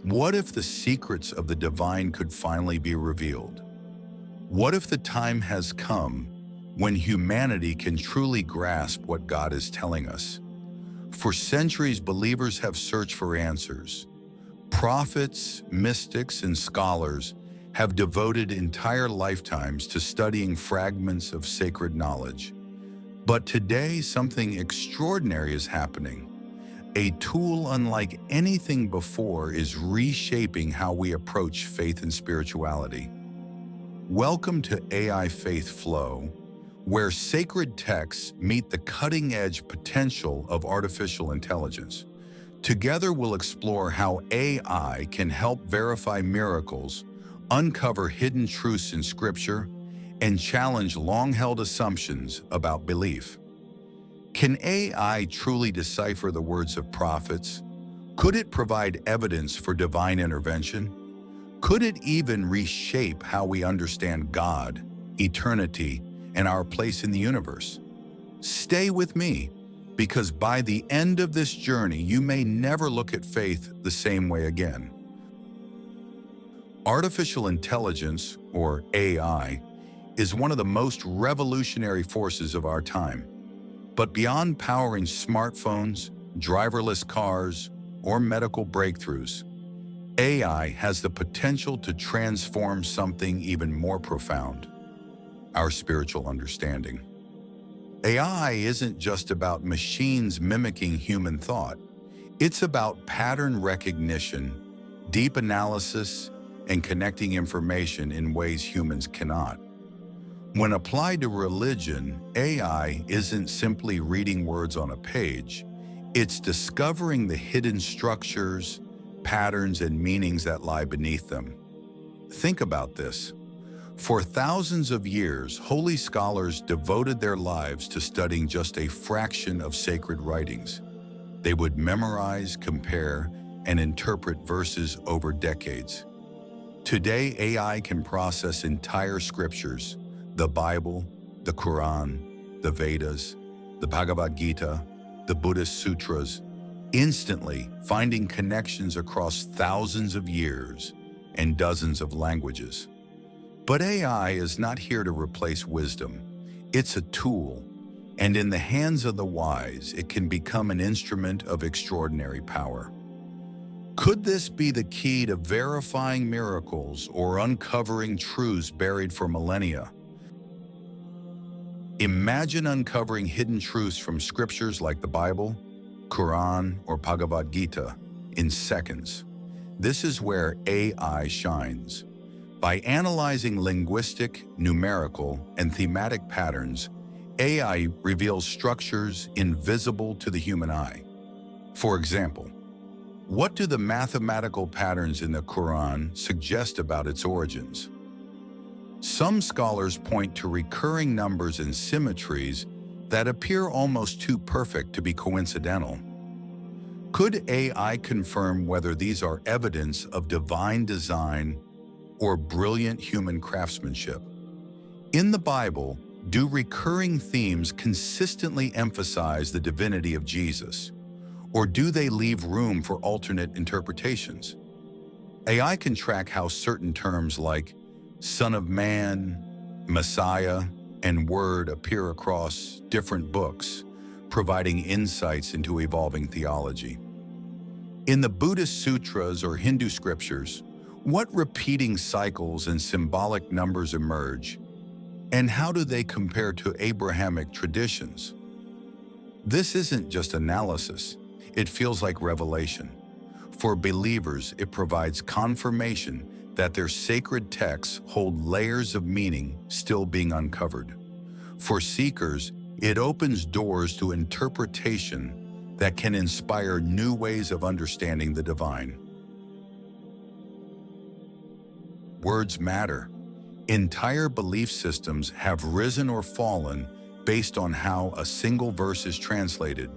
What if the secrets of the divine could finally be revealed? What if the time has come when humanity can truly grasp what God is telling us? For centuries, believers have searched for answers. Prophets, mystics, and scholars have devoted entire lifetimes to studying fragments of sacred knowledge. But today, something extraordinary is happening. A tool unlike anything before is reshaping how we approach faith and spirituality. Welcome to AI Faith Flow, where sacred texts meet the cutting-edge potential of artificial intelligence. Together, we'll explore how AI can help verify miracles, uncover hidden truths in Scripture, and challenge long-held assumptions about belief. Can AI truly decipher the words of prophets? Could it provide evidence for divine intervention? Could it even reshape how we understand God, eternity, and our place in the universe? Stay with me, because by the end of this journey, you may never look at faith the same way again. Artificial intelligence, or AI, is one of the most revolutionary forces of our time. But beyond powering smartphones, driverless cars, or medical breakthroughs, AI has the potential to transform something even more profound: our spiritual understanding. AI isn't just about machines mimicking human thought. It's about pattern recognition, deep analysis, and connecting information in ways humans cannot. When applied to religion, AI isn't simply reading words on a page. It's discovering the hidden structures, patterns, and meanings that lie beneath them. Think about this. For thousands of years, holy scholars devoted their lives to studying just a fraction of sacred writings. They would memorize, compare, and interpret verses over decades. Today, AI can process entire scriptures: the Bible, the Qur'an, the Vedas, the Bhagavad Gita, the Buddhist sutras, instantly finding connections across thousands of years and dozens of languages. But AI is not here to replace wisdom. It's a tool, and in the hands of the wise, it can become an instrument of extraordinary power. Could this be the key to verifying miracles or uncovering truths buried for millennia? Imagine uncovering hidden truths from scriptures like the Bible, Qur'an, or Bhagavad Gita in seconds. This is where AI shines. By analyzing linguistic, numerical, and thematic patterns, AI reveals structures invisible to the human eye. For example, what do the mathematical patterns in the Qur'an suggest about its origins? Some scholars point to recurring numbers and symmetries that appear almost too perfect to be coincidental. Could AI confirm whether these are evidence of divine design or brilliant human craftsmanship? In the Bible, do recurring themes consistently emphasize the divinity of Jesus, or do they leave room for alternate interpretations? AI can track how certain terms like Son of Man, Messiah, and Word appear across different books, providing insights into evolving theology. In the Buddhist sutras or Hindu scriptures, what repeating cycles and symbolic numbers emerge, and how do they compare to Abrahamic traditions? This isn't just analysis, it feels like revelation. For believers, it provides confirmation that their sacred texts hold layers of meaning still being uncovered. For seekers, it opens doors to interpretation that can inspire new ways of understanding the divine. Words matter. Entire belief systems have risen or fallen based on how a single verse is translated.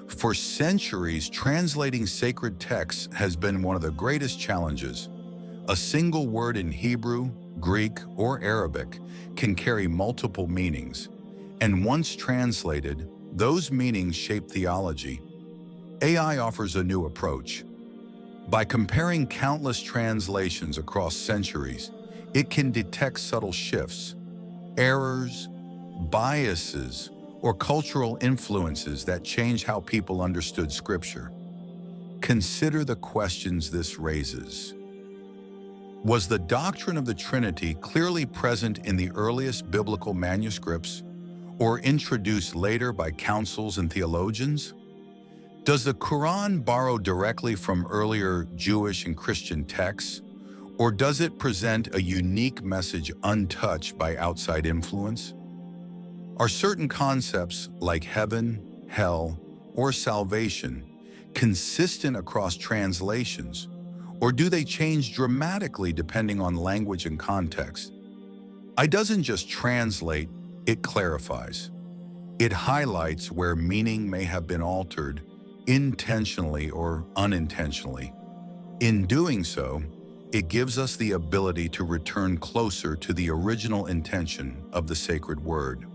For centuries, translating sacred texts has been one of the greatest challenges. A single word in Hebrew, Greek, or Arabic can carry multiple meanings, and once translated, those meanings shape theology. AI offers a new approach. By comparing countless translations across centuries, it can detect subtle shifts, errors, biases, or cultural influences that change how people understood Scripture. Consider the questions this raises. Was the doctrine of the Trinity clearly present in the earliest biblical manuscripts, or introduced later by councils and theologians? Does the Qur'an borrow directly from earlier Jewish and Christian texts, or does it present a unique message untouched by outside influence? Are certain concepts like heaven, hell, or salvation consistent across translations, or do they change dramatically depending on language and context? It doesn't just translate, it clarifies. It highlights where meaning may have been altered, intentionally or unintentionally. In doing so, it gives us the ability to return closer to the original intention of the sacred word.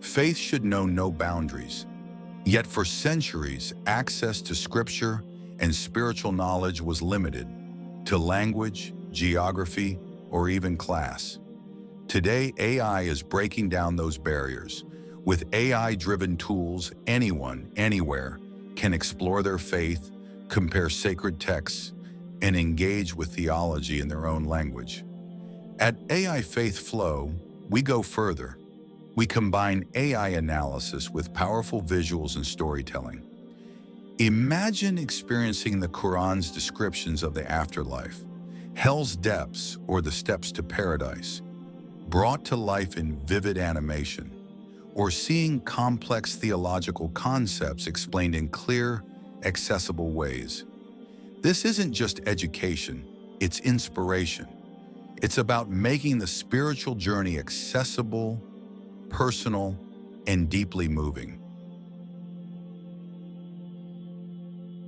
Faith should know no boundaries. Yet for centuries, access to scripture and spiritual knowledge was limited to language, geography, or even class. Today, AI is breaking down those barriers. With AI-driven tools, anyone, anywhere, can explore their faith, compare sacred texts, and engage with theology in their own language. At AI Faith Flow, we go further. We combine AI analysis with powerful visuals and storytelling. Imagine experiencing the Quran's descriptions of the afterlife, hell's depths, or the steps to paradise, brought to life in vivid animation, or seeing complex theological concepts explained in clear, accessible ways. This isn't just education, it's inspiration. It's about making the spiritual journey accessible, personal, and deeply moving.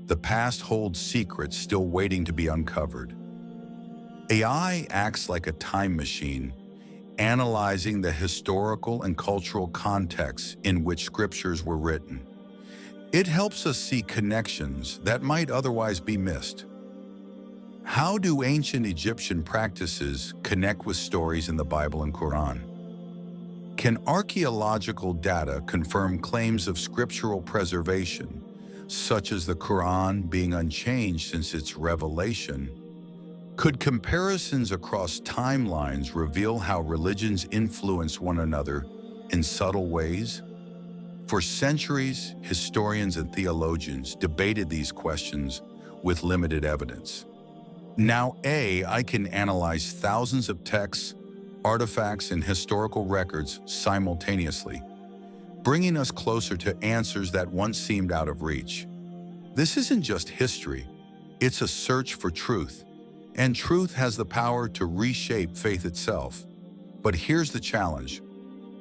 The past holds secrets still waiting to be uncovered. AI acts like a time machine, analyzing the historical and cultural contexts in which scriptures were written. It helps us see connections that might otherwise be missed. How do ancient Egyptian practices connect with stories in the Bible and Quran? Can archaeological data confirm claims of scriptural preservation, such as the Quran being unchanged since its revelation? Could comparisons across timelines reveal how religions influence one another in subtle ways? For centuries, historians and theologians debated these questions with limited evidence. Now AI can analyze thousands of texts, artifacts, and historical records simultaneously, bringing us closer to answers that once seemed out of reach. This isn't just history, it's a search for truth, and truth has the power to reshape faith itself. But here's the challenge.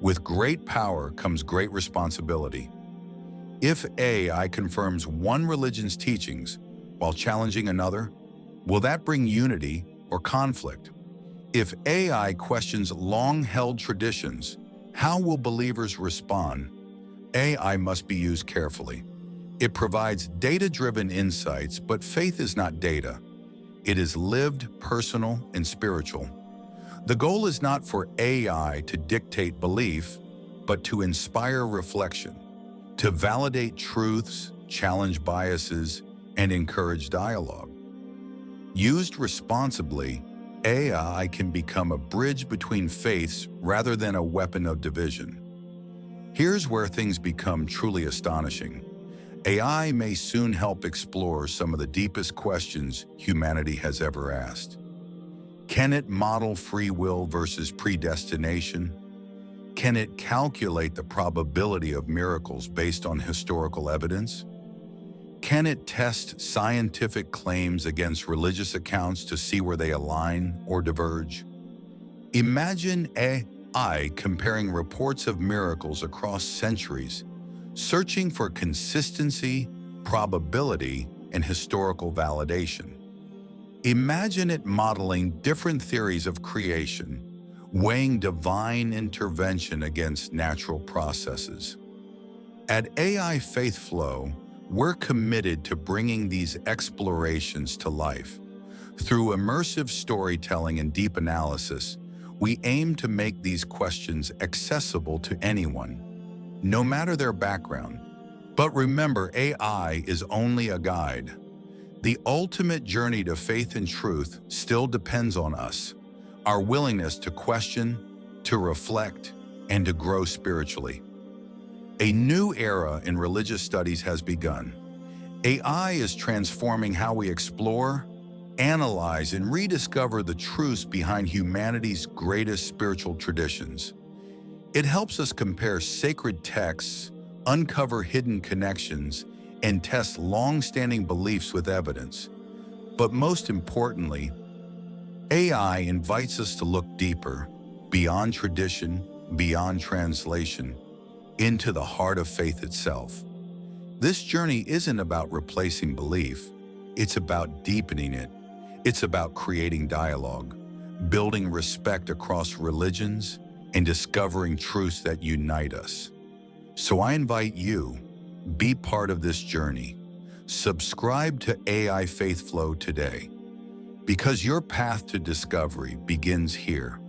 With great power comes great responsibility. If AI confirms one religion's teachings while challenging another, will that bring unity or conflict? If AI questions long-held traditions, how will believers respond? AI must be used carefully. It provides data-driven insights, but faith is not data. It is lived, personal, and spiritual. The goal is not for AI to dictate belief, but to inspire reflection, to validate truths, challenge biases, and encourage dialogue. Used responsibly, AI can become a bridge between faiths rather than a weapon of division. Here's where things become truly astonishing. AI may soon help explore some of the deepest questions humanity has ever asked. Can it model free will versus predestination? Can it calculate the probability of miracles based on historical evidence? Can it test scientific claims against religious accounts to see where they align or diverge? Imagine AI comparing reports of miracles across centuries, searching for consistency, probability, and historical validation. Imagine it modeling different theories of creation, weighing divine intervention against natural processes. At AI Faith Flow, we're committed to bringing these explorations to life. Through immersive storytelling and deep analysis, we aim to make these questions accessible to anyone, no matter their background. But remember, AI is only a guide. The ultimate journey to faith and truth still depends on us, our willingness to question, to reflect, and to grow spiritually. A new era in religious studies has begun. AI is transforming how we explore, analyze, and rediscover the truths behind humanity's greatest spiritual traditions. It helps us compare sacred texts, uncover hidden connections, and test long-standing beliefs with evidence. But most importantly, AI invites us to look deeper, beyond tradition, beyond translation, into the heart of faith itself. This journey isn't about replacing belief, it's about deepening it. It's about creating dialogue, building respect across religions, and discovering truths that unite us. So I invite you, be part of this journey. Subscribe to AI Faith Flow today, because your path to discovery begins here.